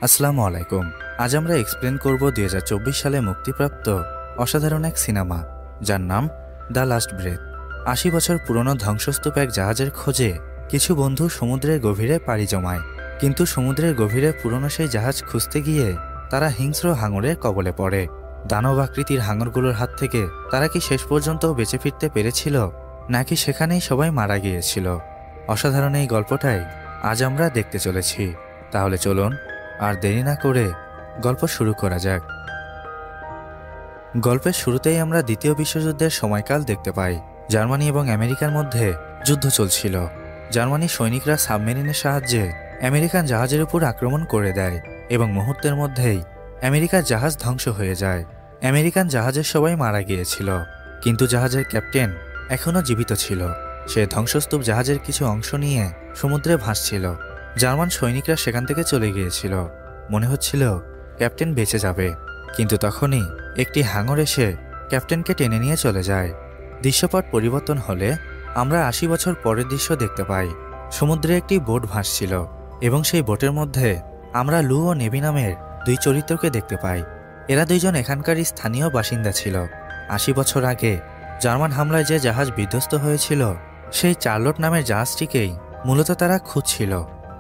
আসসালামু আলাইকুম। আজ আমরা এক্সপ্লেন করব 2024 সালে মুক্তিপ্রাপ্ত অসাধারণ এক সিনেমা, যার নাম দ্য লাস্ট ব্রেথ। ৮০ বছর পুরনো ধ্বংসস্তূপ এক জাহাজের খোঁজে কিছু বন্ধু সমুদ্রের গভীরে পাড়ি জমায়। কিন্তু সমুদ্রের গভীরে পুরনো সেই জাহাজ খুঁজতে গিয়ে তারা হিংস্র হাঙরের কবলে পড়ে। দানব আকৃতির হাঙরগুলোর হাত থেকে তারা কি শেষ পর্যন্ত বেঁচে ফিরতে পেরেছিল, নাকি সেখানেই সবাই মারা গিয়েছিল? অসাধারণ এই গল্পটাই আজ আমরা দেখতে চলেছি। তাহলে চলুন আর দেরি না করে গল্প শুরু করা যাক। গল্পের শুরুতেই আমরা দ্বিতীয় বিশ্বযুদ্ধের সময়কাল দেখতে পাই। জার্মানি এবং আমেরিকার মধ্যে যুদ্ধ চলছিল। জার্মানির সৈনিকরা সাবমেরিনের সাহায্যে আমেরিকান জাহাজের উপর আক্রমণ করে দেয় এবং মুহূর্তের মধ্যেই আমেরিকার জাহাজ ধ্বংস হয়ে যায়। আমেরিকান জাহাজের সবাই মারা গিয়েছিল, কিন্তু জাহাজের ক্যাপ্টেন এখনও জীবিত ছিল। সে ধ্বংসস্তূপ জাহাজের কিছু অংশ নিয়ে সমুদ্রে ভাসছিল। জার্মান সৈনিকরা সেখান থেকে চলে গিয়েছিল। মনে হচ্ছিল ক্যাপ্টেন বেঁচে যাবে, কিন্তু তখনই একটি হাঙর এসে ক্যাপ্টেনকে টেনে নিয়ে চলে যায়। দৃশ্যপট পরিবর্তন হলে আমরা ৮০ বছর পরের দৃশ্য দেখতে পাই। সমুদ্রে একটি বোট ভাসছিল এবং সেই বোটের মধ্যে আমরা লু ও নেভি নামের দুই চরিত্রকে দেখতে পাই। এরা দুইজন এখানকারই স্থানীয় বাসিন্দা ছিল। ৮০ বছর আগে জার্মান হামলায় যে জাহাজ বিধ্বস্ত হয়েছিল, সেই চার্লট নামের জাহাজটিকেই মূলত তারা খুঁজছিল।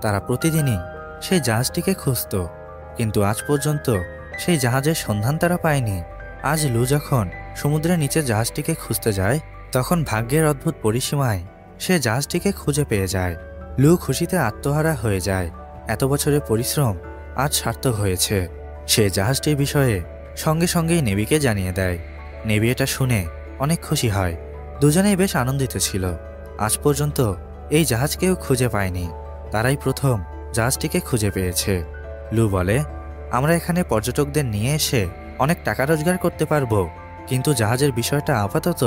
তারা প্রতিদিনই সেই জাহাজটিকে খুঁজত, কিন্তু আজ পর্যন্ত সেই জাহাজের সন্ধান তারা পায়নি। আজ লু যখন সমুদ্রের নিচে জাহাজটিকে খুঁজতে যায়, তখন ভাগ্যের অদ্ভুত পরিসীমায় সে জাহাজটিকে খুঁজে পেয়ে যায়। লু খুশিতে আত্মহারা হয়ে যায়। এত বছরের পরিশ্রম আজ সার্থক হয়েছে। সে জাহাজটির বিষয়ে সঙ্গে সঙ্গেই নেভিকে জানিয়ে দেয়। নেভি এটা শুনে অনেক খুশি হয়। দুজনেই বেশ আনন্দিত ছিল। আজ পর্যন্ত এই জাহাজ কেউ খুঁজে পায়নি, তারাই প্রথম জাহাজটিকে খুঁজে পেয়েছে। লু বলে, আমরা এখানে পর্যটকদের নিয়ে এসে অনেক টাকা রোজগার করতে পারবো, কিন্তু জাহাজের বিষয়টা আপাতত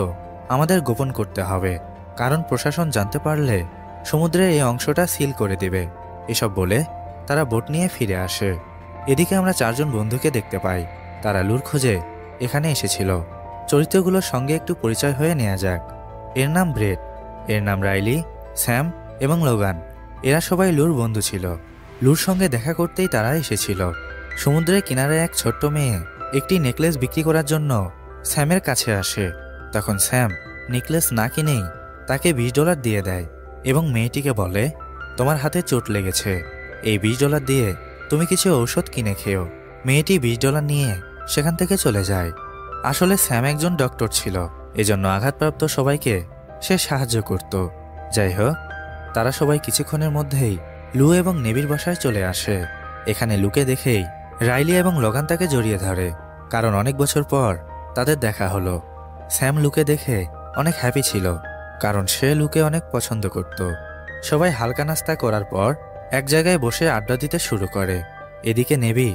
আমাদের গোপন করতে হবে, কারণ প্রশাসন জানতে পারলে সমুদ্রের এই অংশটা সিল করে দেবে। এসব বলে তারা বোট নিয়ে ফিরে আসে। এদিকে আমরা চারজন বন্ধুকে দেখতে পাই। তারা লুর খোঁজে এখানে এসেছিল। চরিত্রগুলোর সঙ্গে একটু পরিচয় হয়ে নেওয়া যাক। এর নাম ব্রেট, এর নাম রাইলি, স্যাম এবং লোগান। এরা সবাই লুর বন্ধু ছিল। লুর সঙ্গে দেখা করতেই তারা এসেছিল। সমুদ্রের কিনারে এক ছোট্ট মেয়ে একটি নেকলেস বিক্রি করার জন্য স্যামের কাছে আসে। তখন স্যাম নেকলেস না কিনেই তাকে $20 দিয়ে দেয় এবং মেয়েটিকে বলে, তোমার হাতে চোট লেগেছে, এই $20 দিয়ে তুমি কিছু ঔষধ কিনে খেও। মেয়েটি $20 নিয়ে সেখান থেকে চলে যায়। আসলে স্যাম একজন ডক্টর ছিল, এজন্য আঘাতপ্রাপ্ত সবাইকে সে সাহায্য করত। যাই হোক, তারা সবাই কিছুক্ষণের মধ্যেই লু এবং নেভির বাসায় চলে আসে। এখানে লুকে দেখেই রাইলি এবং লোগান তাকে জড়িয়ে ধরে, কারণ অনেক বছর পর তাদের দেখা হলো। স্যাম লুকে দেখে অনেক হ্যাপি ছিল, কারণ সে লুকে অনেক পছন্দ করত। সবাই হালকা নাস্তা করার পর এক জায়গায় বসে আড্ডা দিতে শুরু করে। এদিকে নেভি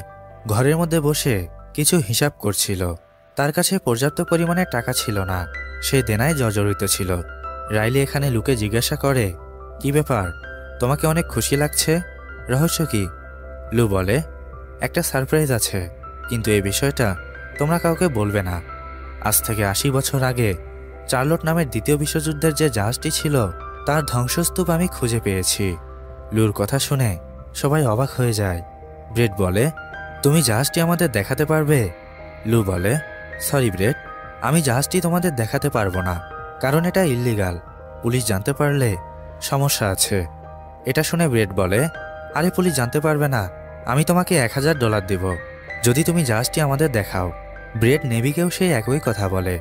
ঘরের মধ্যে বসে কিছু হিসাব করছিল। তার কাছে পর্যাপ্ত পরিমাণে টাকা ছিল না, সে দেনায় জর্জরিত ছিল। রাইলি এখানে লুকে জিজ্ঞাসা করে, কি ব্যাপার, তোমাকে অনেক খুশি লাগছে, রহস্য কি? লু বলে, একটা সারপ্রাইজ আছে, কিন্তু এই বিষয়টা তোমরা কাউকে বলবে না। আজ থেকে ৮০ বছর আগে চার্লট নামের দ্বিতীয় বিশ্বযুদ্ধের যে জাহাজটি ছিল, তার ধ্বংসস্তূপ আমি খুঁজে পেয়েছি। লুর কথা শুনে সবাই অবাক হয়ে যায়। ব্রেট বলে, তুমি জাহাজটি আমাদের দেখাতে পারবে? লু বলে, সরি ব্রেট, আমি জাহাজটি তোমাদের দেখাতে পারবো না, কারণ এটা ইল্লিগাল। পুলিশ জানতে পারলে সমস্যা আছে। এটা শুনে ব্রেট বলে, আরে পুলিশ জানতে পারবে না, আমি তোমাকে $1000 দেব যদি তুমি জাহাজটি আমাদের দেখাও। ব্রেট নেভিকেও সেই একই কথা বলে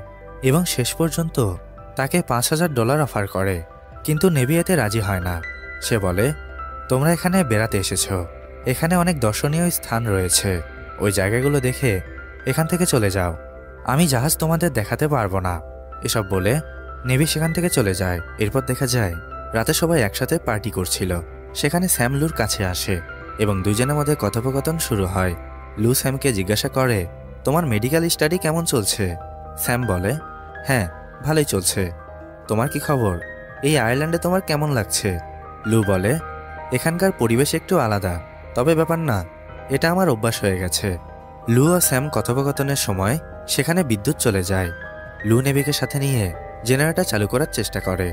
এবং শেষ পর্যন্ত তাকে $5000 অফার করে, কিন্তু নেভি এতে রাজি হয় না। সে বলে, তোমরা এখানে বেড়াতে এসেছ, এখানে অনেক দর্শনীয় স্থান রয়েছে, ওই জায়গাগুলো দেখে এখান থেকে চলে যাও, আমি জাহাজ তোমাদের দেখাতে পারবো না। এসব বলে নেভি সেখান থেকে চলে যায়। এরপর দেখা যায় রাতে সবাই একসাথে পার্টি করছিল। সেখানে স্যাম লুর কাছে আসে এবং দুজনের মধ্যে কথোপকথন শুরু হয়। লু স্যামকে জিজ্ঞাসা করে, তোমার মেডিকেল স্টাডি কেমন চলছে? স্যাম বলে, হ্যাঁ, ভালোই চলছে। তোমার কি খবর? এই আয়ারল্যান্ডে তোমার কেমন লাগছে? লু বলে, এখানকার পরিবেশ একটু আলাদা, তবে ব্যাপার না, এটা আমার অভ্যাস হয়ে গেছে। লু ও স্যাম কথোপকথনের সময় সেখানে বিদ্যুৎ চলে যায়। লু নেভিকে সাথে নিয়ে জেনারেটর চালু করার চেষ্টা করে।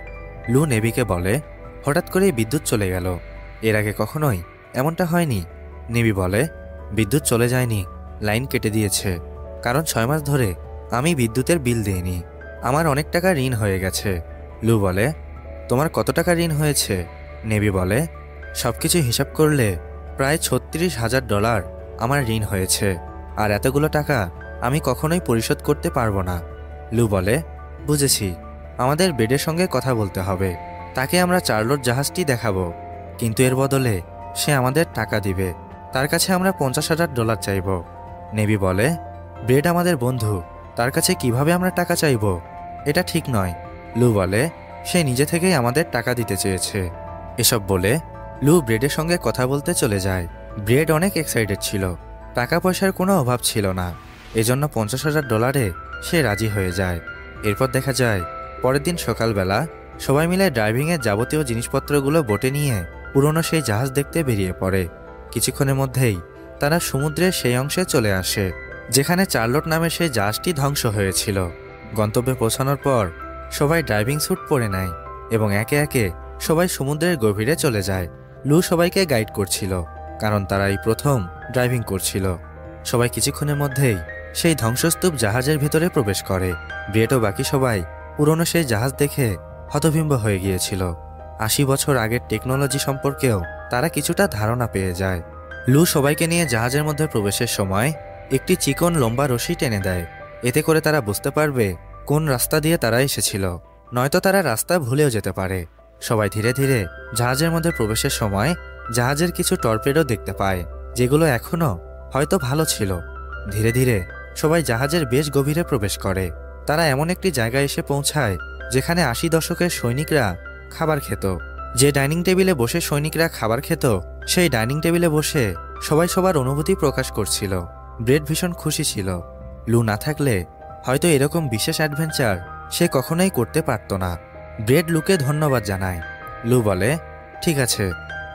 লু নেভিকে বলে, হঠাৎ করেই বিদ্যুৎ চলে গেল, এর আগে কখনোই এমনটা হয়নি। নেভি বলে, বিদ্যুৎ চলে যায়নি, লাইন কেটে দিয়েছে, কারণ 6 মাস ধরে আমি বিদ্যুতের বিল দিইনি। আমার অনেক টাকা ঋণ হয়ে গেছে। লু বলে, তোমার কত টাকা ঋণ হয়েছে? নেভি বলে, সবকিছু হিসাব করলে প্রায় $36,000 আমার ঋণ হয়েছে, আর এতগুলো টাকা আমি কখনোই পরিশোধ করতে পারবো না। লু বলে, বুঝেছি, আমাদের ব্রেডের সঙ্গে কথা বলতে হবে, তাকে আমরা চার্লোট জাহাজটি দেখাবো, কিন্তু এর বদলে সে আমাদের টাকা দিবে, তার কাছে আমরা $50,000 চাইব। নেভি বলে, ব্রেড আমাদের বন্ধু, তার কাছে কিভাবে আমরা টাকা চাইব? এটা ঠিক নয়। লু বলে, সে নিজে থেকেই আমাদের টাকা দিতে চেয়েছে। এসব বলে লু ব্রেডের সঙ্গে কথা বলতে চলে যায়। ব্রেড অনেক এক্সাইটেড ছিল, টাকা পয়সার কোনো অভাব ছিল না, এজন্য $50,000 সে রাজি হয়ে যায়। এরপর দেখা যায় পরের দিন সকালবেলা সবাই মিলে ড্রাইভিংয়ের যাবতীয় জিনিসপত্রগুলো বোটে নিয়ে পুরনো সেই জাহাজ দেখতে বেরিয়ে পড়ে। কিছুক্ষণের মধ্যেই তারা সমুদ্রের সেই অংশে চলে আসে যেখানে চার্লোট নামের সেই জাহাজটি ধ্বংস হয়েছিল। গন্তব্যে পৌঁছানোর পর সবাই ড্রাইভিং স্যুট পরে নেয় এবং একে একে সবাই সমুদ্রের গভীরে চলে যায়। লু সবাইকে গাইড করছিল, কারণ তারা এই প্রথম ড্রাইভিং করছিল। সবাই কিছুক্ষণের মধ্যেই সেই ধ্বংসস্তূপ জাহাজের ভেতরে প্রবেশ করে। ব্রেড ও বাকি সবাই পুরনো সেই জাহাজ দেখে হতভম্ব হয়ে গিয়েছিল। 80 বছর আগের টেকনোলজি সম্পর্কেও তারা কিছুটা ধারণা পেয়ে যায়। লু সবাইকে নিয়ে জাহাজের মধ্যে প্রবেশের সময় একটি চিকন লম্বা রশি টেনে দেয়, এতে করে তারা বুঝতে পারবে কোন রাস্তা দিয়ে তারা এসেছিল, নয়তো তারা রাস্তা ভুলেও যেতে পারে। সবাই ধীরে ধীরে জাহাজের মধ্যে প্রবেশের সময় জাহাজের কিছু টর্পেডো দেখতে পায়, যেগুলো এখনও হয়তো ভালো ছিল। ধীরে ধীরে সবাই জাহাজের বেশ গভীরে প্রবেশ করে। তারা এমন একটি জায়গায় এসে পৌঁছায় যেখানে 80 দশকের সৈনিকরা খাবার খেত। যে ডাইনিং টেবিলে বসে সৈনিকরা খাবার খেত, সেই ডাইনিং টেবিলে বসে সবাই সবার অনুভূতি প্রকাশ করছিল। ব্রেড ভীষণ খুশি ছিল। লু না থাকলে হয়তো এরকম বিশেষ অ্যাডভেঞ্চার সে কখনোই করতে পারত না। ব্রেড লুকে ধন্যবাদ জানায়। লু বলে, ঠিক আছে,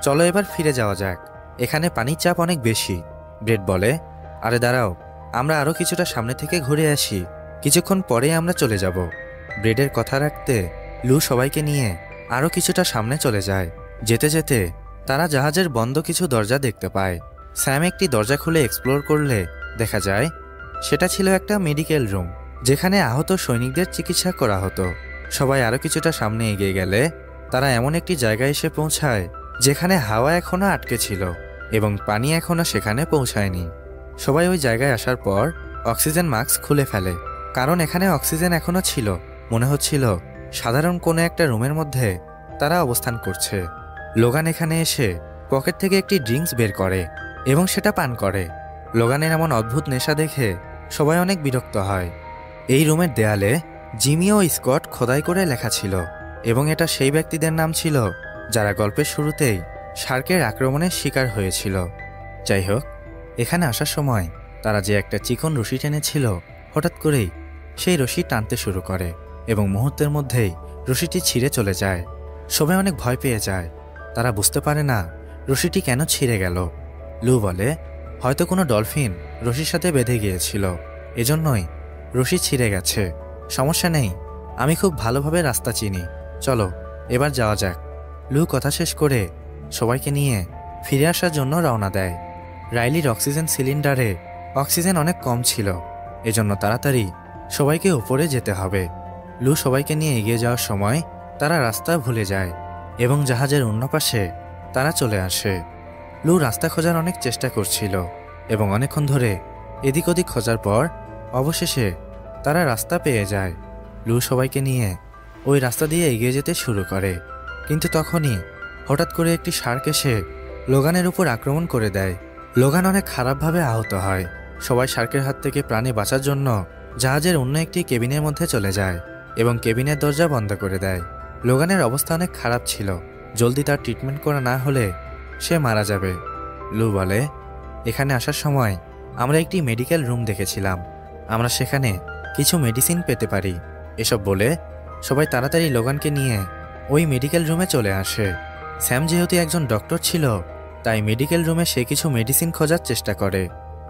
চলো এবার ফিরে যাওয়া যাক, এখানে পানির চাপ অনেক বেশি। ব্রেড বলে, আরে দাঁড়াও, আমরা আরও কিছুটা সামনে থেকে ঘুরে আসি, কিছুক্ষণ পরেই আমরা চলে যাব। ব্রেডের কথা রাখতে লু সবাইকে নিয়ে আরও কিছুটা সামনে চলে যায়। যেতে যেতে তারা জাহাজের বন্ধ কিছু দরজা দেখতে পায়। স্যাম একটি দরজা খুলে এক্সপ্লোর করলে দেখা যায় সেটা ছিল একটা মেডিকেল রুম, যেখানে আহত সৈনিকদের চিকিৎসা করা হতো। সবাই আরও কিছুটা সামনে এগিয়ে গেলে তারা এমন একটি জায়গায় এসে পৌঁছায় যেখানে হাওয়া এখনও আটকে ছিল এবং পানি এখনও সেখানে পৌঁছায়নি। সবাই ওই জায়গায় আসার পর অক্সিজেন মাস্ক খুলে ফেলে, কারণ এখানে অক্সিজেন এখনও ছিল। মনে হচ্ছিল সাধারণ কোনো একটা রুমের মধ্যে তারা অবস্থান করছে। লোগান এখানে এসে পকেট থেকে একটি ড্রিঙ্কস বের করে এবং সেটা পান করে। লোগানের এমন অদ্ভুত নেশা দেখে সবাই অনেক বিরক্ত হয়। এই রুমের দেয়ালে জিমি ও স্কট খোদাই করে লেখা ছিল এবং এটা সেই ব্যক্তিদের নাম ছিল যারা গল্পের শুরুতেই শার্কের আক্রমণের শিকার হয়েছিল। যাই হোক, এখানে আসার সময় তারা যে একটা চিকন রশি টেনেছিল, হঠাৎ করেই সেই রশি টানতে শুরু করে এবং মুহূর্তের মধ্যেই রশিটি ছিঁড়ে চলে যায়। সবাই অনেক ভয় পেয়ে যায়। তারা বুঝতে পারে না রশিটি কেন ছিঁড়ে গেল। লু বলে, হয়তো কোনো ডলফিন রশির সাথে বেঁধে গিয়েছিল, এজন্যই রশি ছিঁড়ে গেছে। সমস্যা নেই, আমি খুব ভালোভাবে রাস্তা চিনি, চলো এবার যাওয়া যাক। লু কথা শেষ করে সবাইকে নিয়ে ফিরে আসার জন্য রওনা দেয়। রাইলির অক্সিজেন সিলিন্ডারে অক্সিজেন অনেক কম ছিল, এজন্য তাড়াতাড়ি সবাইকে উপরে যেতে হবে। লু সবাইকে নিয়ে এগিয়ে যাওয়ার সময় তারা রাস্তা ভুলে যায় এবং জাহাজের অন্য পাশে তারা চলে আসে। লু রাস্তা খোঁজার অনেক চেষ্টা করছিল এবং অনেকক্ষণ ধরে এদিক ওদিক খোঁজার পর অবশেষে তারা রাস্তা পেয়ে যায়। লু সবাইকে নিয়ে ওই রাস্তা দিয়ে এগিয়ে যেতে শুরু করে, কিন্তু তখনই হঠাৎ করে একটি শার্ক এসে লোগানের উপর আক্রমণ করে দেয়। লোগান অনেক খারাপভাবে আহত হয়। সবাই শার্কের হাত থেকে প্রাণে বাঁচার জন্য জাহাজের অন্য একটি কেবিনের মধ্যে চলে যায় এবং কেবিনের দরজা বন্ধ করে দেয়। লোগানের অবস্থা অনেক খারাপ ছিল, জলদি তার ট্রিটমেন্ট করা না হলে সে মারা যাবে। লু বলে, এখানে আসার সময় আমরা একটি মেডিকেল রুম দেখেছিলাম, আমরা সেখানে কিছু মেডিসিন পেতে পারি। এসব বলে সবাই তাড়াতাড়ি লোগানকে নিয়ে ওই মেডিকেল রুমে চলে আসে। স্যাম যেহেতু একজন ডক্টর ছিল, তাই মেডিকেল রুমে সে কিছু মেডিসিন খোঁজার চেষ্টা করে।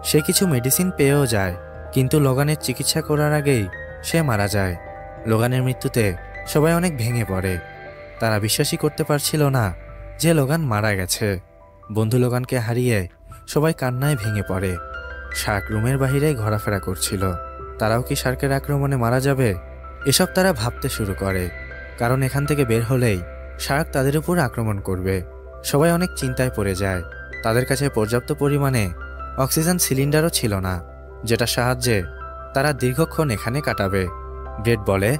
সে কিছু মেডিসিন পেয়েও যায়, কিন্তু লোগানের চিকিৎসা করার আগেই সে মারা যায়। লোগানের মৃত্যুতে সবাই অনেক ভেঙে পড়ে। তারা বিশ্বাসই করতে পারছিল না যে লোগান মারা গেছে। বন্ধু লোগানকে হারিয়ে সবাই কান্নায় ভেঙে পড়ে। শার্ক রুমের বাহিরে ঘোরাফেরা করছিল। তারাও কি শার্কের আক্রমণে মারা যাবে এসব তারা ভাবতে শুরু করে, কারণ এখান থেকে বের হলেই শার্ক তাদের উপর আক্রমণ করবে। সবাই অনেক চিন্তায় পড়ে যায়। তাদের কাছে পর্যাপ্ত পরিমাণে অক্সিজেন সিলিন্ডারও ছিল না, যেটার সাহায্যে তারা দীর্ঘক্ষণ এখানে কাটাবে। ব্রেড বলে,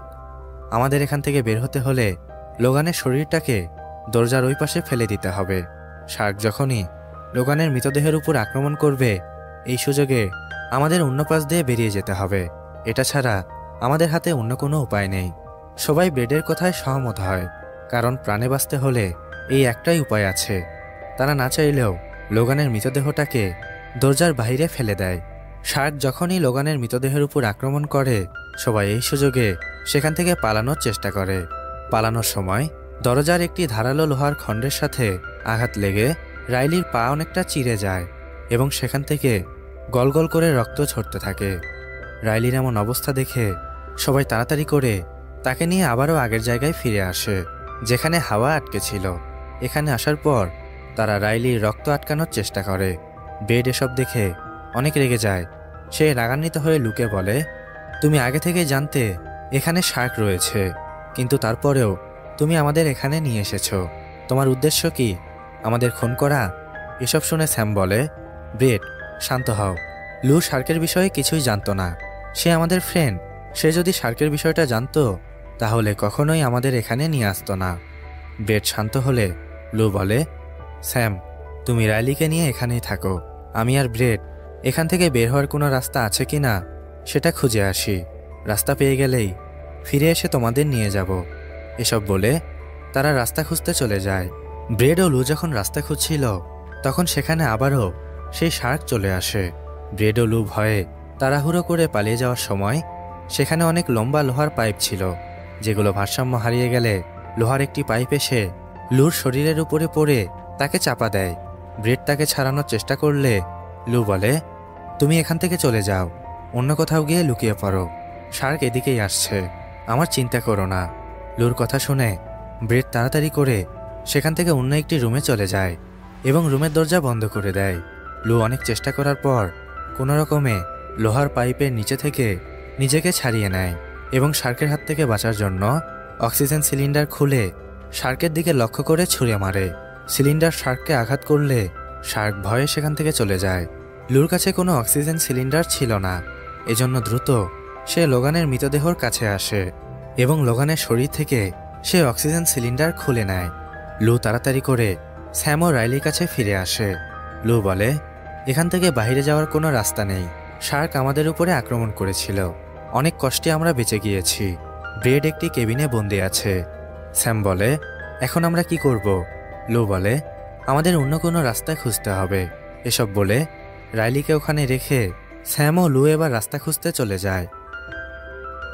আমাদের এখান থেকে বের হতে হলে লোগানের শরীরটাকে দরজার ওই পাশে ফেলে দিতে হবে। শার্ক যখনই লোগানের মৃতদেহের উপর আক্রমণ করবে, এই সুযোগে আমাদের অন্য পাশ দিয়ে বেরিয়ে যেতে হবে। এটা ছাড়া আমাদের হাতে অন্য কোনো উপায় নেই। সবাই ব্রেডের কথায় সহমত হয়, কারণ প্রাণে বাঁচতে হলে এই একটাই উপায় আছে। তারা না চাইলেও লোগানের মৃতদেহটাকে দরজার বাইরে ফেলে দেয়। শার্ক যখনই লোগানের মৃতদেহের উপর আক্রমণ করে, সবাই এই সুযোগে সেখান থেকে পালানোর চেষ্টা করে। পালানোর সময় দরজার একটি ধারালো লোহার খণ্ডের সাথে আঘাত লেগে রাইলির পা অনেকটা চিরে যায় এবং সেখান থেকে গলগল করে রক্ত ঝরতে থাকে। রাইলির এমন অবস্থা দেখে সবাই তাড়াতাড়ি করে তাকে নিয়ে আবারও আগের জায়গায় ফিরে আসে, যেখানে হাওয়া আটকে ছিল। এখানে আসার পর তারা রাইলির রক্ত আটকানোর চেষ্টা করে। ব্রেড এসব দেখে অনেক রেগে যায়। সে রাগান্বিত হয়ে লুকে বলে, তুমি আগে থেকেই জানতে এখানে শার্ক রয়েছে, কিন্তু তারপরেও তুমি আমাদের এখানে নিয়ে এসেছো। তোমার উদ্দেশ্য কি? আমাদের খুন করা? এসব শুনে স্যাম বলে, ব্রেড শান্ত হও। লু শার্কের বিষয়ে কিছুই জানতো না। সে আমাদের ফ্রেন্ড। সে যদি শার্কের বিষয়টা জানতো তাহলে কখনোই আমাদের এখানে নিয়ে আসতো না। ব্রেড শান্ত হলে লু বলে, স্যাম তুমি রাইলিকে নিয়ে এখানেই থাকো। আমি আর ব্রেড এখান থেকে বের হওয়ার কোনো রাস্তা আছে কি না সেটা খুঁজে আসি। রাস্তা পেয়ে গেলেই ফিরে এসে তোমাদের নিয়ে যাব। এসব বলে তারা রাস্তা খুঁজতে চলে যায়। ব্রেড ও লু যখন রাস্তা খুঁজছিল তখন সেখানে আবারও সেই শার্ক চলে আসে। ব্রেড ও লু ভয়ে তাড়াহুড়ো করে পালিয়ে যাওয়ার সময় সেখানে অনেক লম্বা লোহার পাইপ ছিল, যেগুলো ভারসাম্য হারিয়ে গেলে লোহার একটি পাইপ এসে লুর শরীরের উপরে পড়ে তাকে চাপা দেয়। ব্রেড তাকে ছাড়ানোর চেষ্টা করলে লু বলে, তুমি এখান থেকে চলে যাও, অন্য কোথাও গিয়ে লুকিয়ে পড়ো। শার্ক এদিকেই আসছে, আমার চিন্তা করো না। লুর কথা শুনে ব্রেড তাড়াতাড়ি করে সেখান থেকে অন্য একটি রুমে চলে যায় এবং রুমের দরজা বন্ধ করে দেয়। লু অনেক চেষ্টা করার পর কোনো রকমে লোহার পাইপের নিচে থেকে নিজেকে ছাড়িয়ে নেয় এবং শার্কের হাত থেকে বাঁচার জন্য অক্সিজেন সিলিন্ডার খুলে শার্কের দিকে লক্ষ্য করে ছুঁড়ে মারে। সিলিন্ডার শার্ককে আঘাত করলে শার্ক ভয়ে সেখান থেকে চলে যায়। লুর কাছে কোনো অক্সিজেন সিলিন্ডার ছিল না, এজন্য দ্রুত সে লোগানের মৃতদেহর কাছে আসে এবং লোগানের শরীর থেকে সে অক্সিজেন সিলিন্ডার খুলে নেয়। লু তাড়াতাড়ি করে স্যাম ও রাইলির কাছে ফিরে আসে। লু বলে, এখান থেকে বাইরে যাওয়ার কোনো রাস্তা নেই। শার্ক আমাদের উপরে আক্রমণ করেছিল, অনেক কষ্টে আমরা বেঁচে গিয়েছি। ব্রেড একটি কেবিনে বন্দি আছে। স্যাম বলে, এখন আমরা কি করব? লু বলে, আমাদের অন্য কোনো রাস্তা খুঁজতে হবে। এসব বলে রাইলিকে ওখানে রেখে স্যাম ও লু এবার রাস্তা খুঁজতে চলে যায়।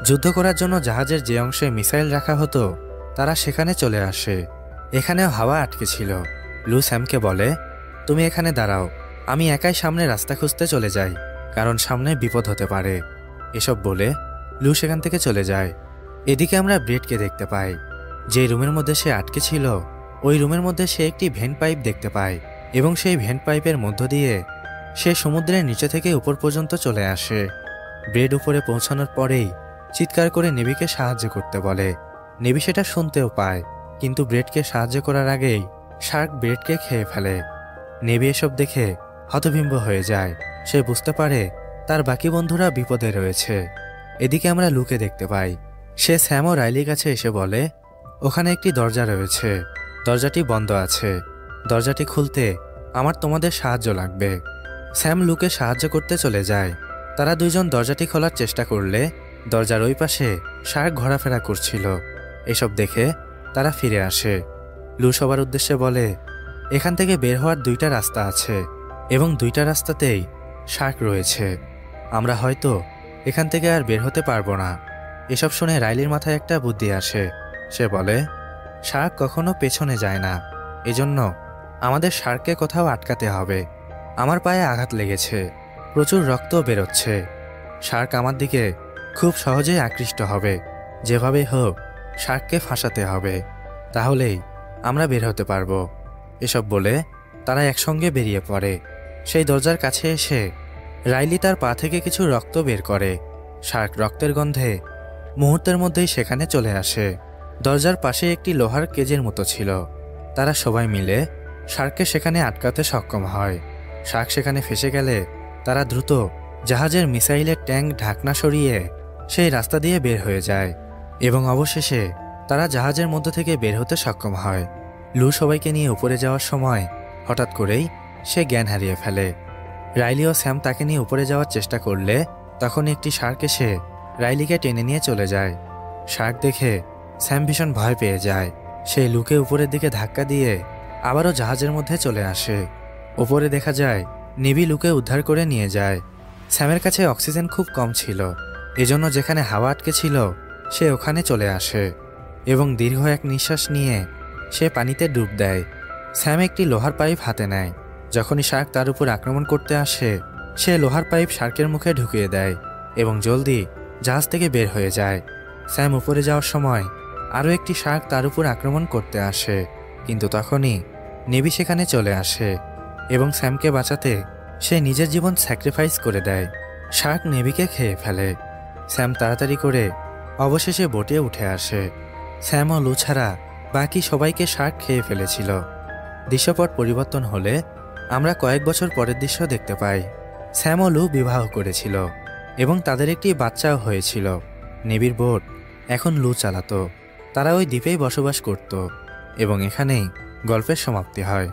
যুদ্ধ করার জন্য জাহাজের যে অংশে মিসাইল রাখা হতো তারা সেখানে চলে আসে। এখানেও হাওয়া আটকে ছিল। লু স্যামকে বলে, তুমি এখানে দাঁড়াও, আমি একাই সামনে রাস্তা খুঁজতে চলে যাই, কারণ সামনে বিপদ হতে পারে। এসব বলে লু সেখান থেকে চলে যায়। এদিকে আমরা ব্রেডকে দেখতে পাই। যে রুমের মধ্যে সে আটকে ছিল ওই রুমের মধ্যে সে একটি ভেন্ট পাইপ দেখতে পায় এবং সেই ভেন্ট পাইপের মধ্য দিয়ে সে সমুদ্রের নিচে থেকে উপর পর্যন্ত চলে আসে। ব্রেড উপরে পৌঁছানোর পরেই চিৎকার করে নেভিকে সাহায্য করতে বলে। নেভি সেটা শুনতেও পায়, কিন্তু ব্রেডকে সাহায্য করার আগেই শার্ক ব্রেডকে খেয়ে ফেলে। নেভি এসব দেখে হতভম্ব হয়ে যায়। সে বুঝতে পারে তার বাকি বন্ধুরা বিপদে রয়েছে। এদিকে আমরা লুকে দেখতে পাই। সে স্যাম ও রাইলির কাছে এসে বলে, ওখানে একটি দরজা রয়েছে, দরজাটি বন্ধ আছে। দরজাটি খুলতে আমার তোমাদের সাহায্য লাগবে। স্যাম লুকে সাহায্য করতে চলে যায়। তারা দুইজন দরজাটি খোলার চেষ্টা করলে দরজার ওই পাশে শার্ক ঘোরাফেরা করছিল। এসব দেখে তারা ফিরে আসে। লু সবার উদ্দেশ্যে বলে, এখান থেকে বের হওয়ার দুইটা রাস্তা আছে এবং দুইটা রাস্তাতেই শার্ক রয়েছে। আমরা হয়তো এখান থেকে আর বের হতে পারবো না। এসব শুনে রাইলির মাথায় একটা বুদ্ধি আসে। সে বলে, শার্ক কখনো পেছনে যায় না, এজন্য আমাদের শার্ককে কোথাও আটকাতে হবে। আমার পায়ে আঘাত লেগেছে, প্রচুর রক্ত বেরোচ্ছে। শার্ক আমার দিকে খুব সহজেই আকৃষ্ট হবে। যেভাবেই হোক শার্ককে ফাঁসাতে হবে, তাহলেই আমরা বের হতে পারবো। এসব বলে তারা একসঙ্গে বেরিয়ে পড়ে। সেই দরজার কাছে এসে রাইলি তার পা থেকে কিছু রক্ত বের করে। শার্ক রক্তের গন্ধে মুহূর্তের মধ্যেই সেখানে চলে আসে। দরজার পাশে একটি লোহার কেজের মতো ছিল। তারা সবাই মিলে শার্ককে সেখানে আটকাতে সক্ষম হয়। শার্ক সেখানে ফেসে গেলে তারা দ্রুত জাহাজের মিসাইলের ট্যাঙ্ক ঢাকনা সরিয়ে সেই রাস্তা দিয়ে বের হয়ে যায় এবং অবশেষে তারা জাহাজের মধ্য থেকে বের হতে সক্ষম হয়। লু সবাইকে নিয়ে উপরে যাওয়ার সময় হঠাৎ করেই সে জ্ঞান হারিয়ে ফেলে। রাইলি ও স্যাম তাকে নিয়ে উপরে যাওয়ার চেষ্টা করলে তখন একটি শার্ক এসে রাইলিকে টেনে নিয়ে চলে যায়। শার্ক দেখে স্যাম ভীষণ ভয় পেয়ে যায়। সে লুকে উপরের দিকে ধাক্কা দিয়ে আবারও জাহাজের মধ্যে চলে আসে। ওপরে দেখা যায় নেভি লুকে উদ্ধার করে নিয়ে যায়। স্যামের কাছে অক্সিজেন খুব কম ছিল, এজন্য যেখানে হাওয়া আটকে ছিল সে ওখানে চলে আসে এবং দীর্ঘ এক নিঃশ্বাস নিয়ে সে পানিতে ডুব দেয়। স্যাম একটি লোহার পাইপ হাতে নেয়। যখনই শার্ক তার উপর আক্রমণ করতে আসে সে লোহার পাইপ শার্কের মুখে ঢুকিয়ে দেয় এবং জলদি জাহাজ থেকে বের হয়ে যায়। স্যাম উপরে যাওয়ার সময় আরও একটি শার্ক তার উপর আক্রমণ করতে আসে, কিন্তু তখনই নেভি সেখানে চলে আসে এবং স্যামকে বাঁচাতে সে নিজের জীবন স্যাক্রিফাইস করে দেয়। শার্ক নেভিকে খেয়ে ফেলে। স্যাম তাড়াতাড়ি করে অবশেষে বোটে উঠে আসে। স্যাম ও লু ছাড়া বাকি সবাইকে শার্ক খেয়ে ফেলেছিল। দৃশ্যপট পরিবর্তন হলে আমরা কয়েক বছর পরের দৃশ্য দেখতে পাই। স্যাম ও লু বিবাহ করেছিল এবং তাদের একটি বাচ্চাও হয়েছিল। নেভির বোট এখন লু চালাতো। তারা ওই দ্বীপেই বসবাস করত এবং এখানেই গল্পের সমাপ্তি হয়।